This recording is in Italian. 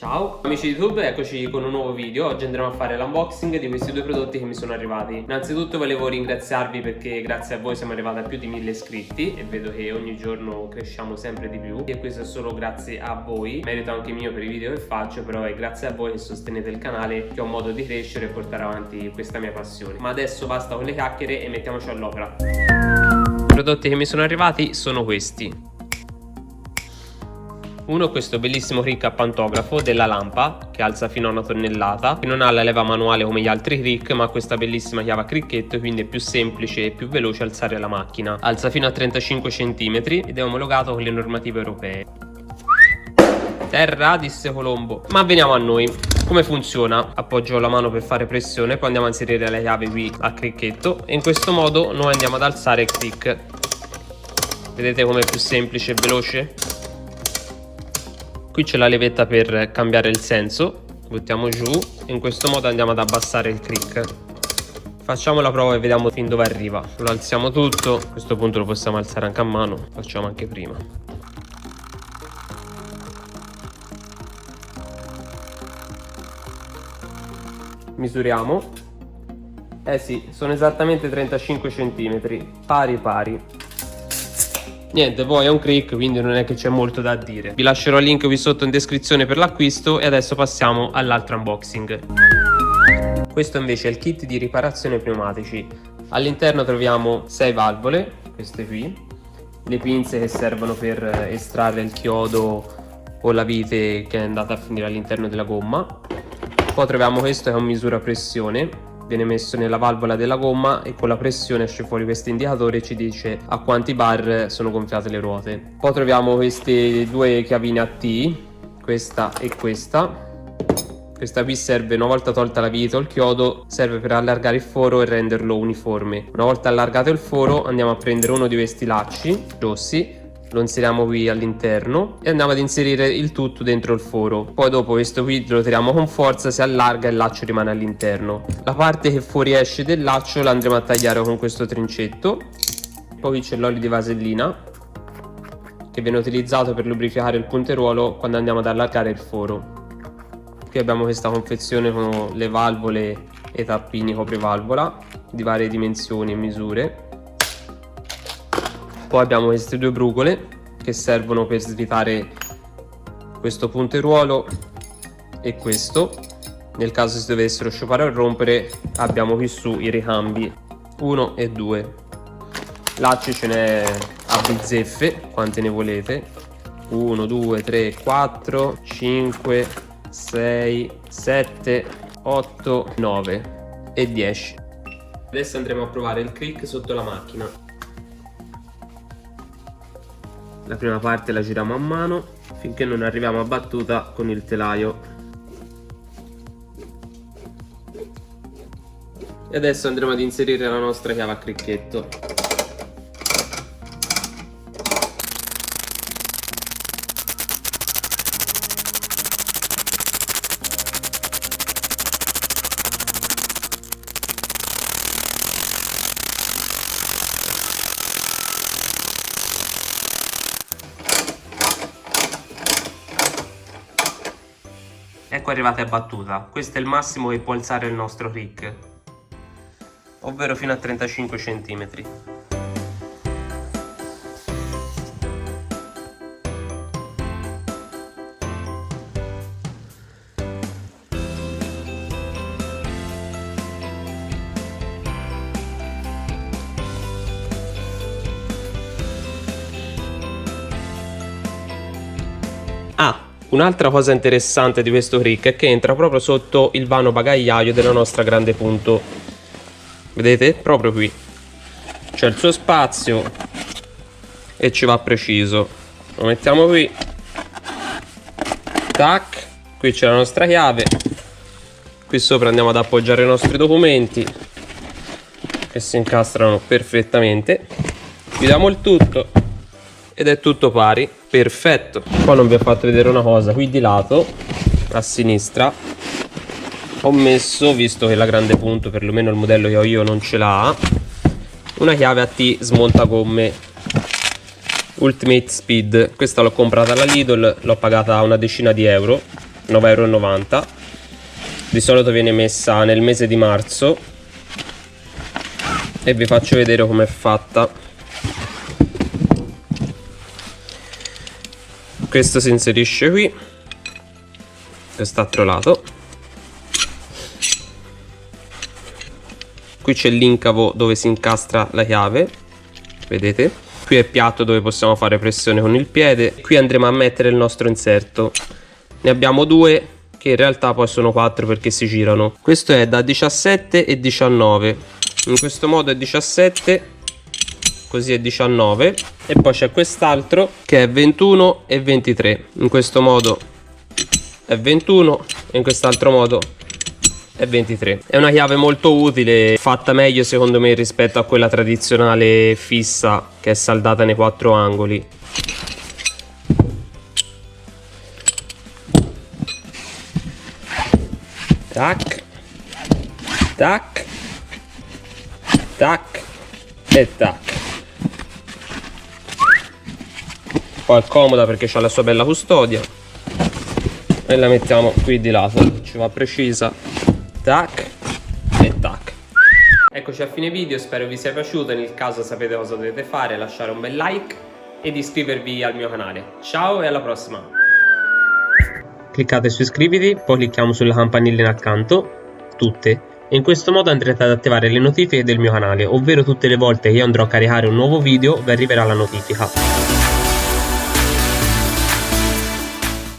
Ciao amici di YouTube, eccoci con un nuovo video. Oggi andremo a fare l'unboxing di questi due prodotti che mi sono arrivati. Innanzitutto volevo ringraziarvi perché grazie a voi siamo arrivati a più di 1000 iscritti e vedo che ogni giorno cresciamo sempre di più, e questo è solo grazie a voi. Merito anche mio per i video che faccio, però è grazie a voi che sostenete il canale che ho modo di crescere e portare avanti questa mia passione. Ma adesso basta con le chiacchiere e mettiamoci all'opera. I prodotti che mi sono arrivati sono questi. Uno, questo bellissimo crick a pantografo della Lampa che alza fino a 1 tonnellata, che non ha la leva manuale come gli altri crick, ma ha questa bellissima chiave a cricchetto, quindi è più semplice e più veloce alzare la macchina. Alza fino a 35 cm ed è omologato con le normative europee. Terra, disse Colombo. Ma veniamo a noi. Come funziona? Appoggio la mano per fare pressione, poi andiamo a inserire la chiave qui a cricchetto e in questo modo noi andiamo ad alzare il crick. Vedete com'è più semplice e veloce? Qui c'è la levetta per cambiare il senso, buttiamo giù e in questo modo andiamo ad abbassare il crick. Facciamo la prova e vediamo fin dove arriva. Lo alziamo tutto, a questo punto lo possiamo alzare anche a mano, lo facciamo anche prima. Misuriamo. Eh sì, sono esattamente 35 cm, pari pari. Niente, poi è un crick, quindi non è che c'è molto da dire. Vi lascerò il link qui sotto in descrizione per l'acquisto e adesso passiamo all'altro unboxing. Questo invece è il kit di riparazione pneumatici. All'interno troviamo 6 valvole, queste qui, le pinze che servono per estrarre il chiodo o la vite che è andata a finire all'interno della gomma. Poi troviamo questo che è un misura pressione. Viene messo nella valvola della gomma e con la pressione esce fuori questo indicatore e ci dice a quanti bar sono gonfiate le ruote. Poi troviamo queste due chiavine a T, questa e questa. Questa qui serve, una volta tolta la vite o il chiodo, serve per allargare il foro e renderlo uniforme. Una volta allargato il foro andiamo a prendere uno di questi lacci rossi, lo inseriamo qui all'interno e andiamo ad inserire il tutto dentro il foro. Poi dopo questo qui lo tiriamo con forza, si allarga e il laccio rimane all'interno. La parte che fuoriesce del laccio la andremo a tagliare con questo trincetto. Poi qui c'è l'olio di vasellina che viene utilizzato per lubrificare il punteruolo quando andiamo ad allargare il foro. Qui abbiamo questa confezione con le valvole e tappini coprivalvola di varie dimensioni e misure. Poi abbiamo queste due brucole che servono per svitare questo punteruolo e questo. Nel caso si dovessero sciupare o rompere abbiamo qui su i ricambi 1 e 2. Lacci ce n'è a bizzeffe, quante ne volete. 1, 2, 3, 4, 5, 6, 7, 8, 9 e 10. Adesso andremo a provare il crick sotto la macchina. La prima parte la giriamo a mano finché non arriviamo a battuta con il telaio. E adesso andremo ad inserire la nostra chiave a cricchetto. Ecco arrivate a battuta, questo è il massimo che può alzare il nostro crick, ovvero fino a 35 cm. Un'altra cosa interessante di questo crick è che entra proprio sotto il vano bagagliaio della nostra grande punto. Vedete? Proprio qui. C'è il suo spazio e ci va preciso. Lo mettiamo qui. Tac. Qui c'è la nostra chiave. Qui sopra andiamo ad appoggiare i nostri documenti che si incastrano perfettamente. Chiudiamo il tutto ed è tutto pari. Perfetto. Poi non vi ho fatto vedere una cosa, qui di lato a sinistra ho messo, visto che la grande punto, perlomeno il modello che ho io non ce l'ha, una chiave a T smontagomme Ultimate Speed. Questa l'ho comprata alla Lidl, l'ho pagata una decina di euro 9,90 €. Di solito viene messa nel mese di marzo e vi faccio vedere com'è fatta. Questo si inserisce qui, quest'altro lato. Qui c'è l'incavo dove si incastra la chiave, vedete? Qui è il piatto dove possiamo fare pressione con il piede. Qui andremo a mettere il nostro inserto. Ne abbiamo due, che in realtà poi sono 4 perché si girano. Questo è da 17 e 19. In questo modo è 17, così è 19. E poi c'è quest'altro che è 21 e 23. In questo modo è 21 e in quest'altro modo è 23. È una chiave molto utile, fatta meglio secondo me rispetto a quella tradizionale fissa che è saldata nei 4 angoli. Tac, tac, tac e tac. Poi è comoda perché ha la sua bella custodia e la mettiamo qui di lato, ci va precisa. Tac e tac. Eccoci a fine video, spero vi sia piaciuto. Nel caso sapete cosa dovete fare: lasciare un bel like ed iscrivervi al mio canale. Ciao e alla prossima. Cliccate su iscriviti, poi clicchiamo sulla campanella in accanto, tutte, e in questo modo andrete ad attivare le notifiche del mio canale, ovvero tutte le volte che io andrò a caricare un nuovo video vi arriverà la notifica.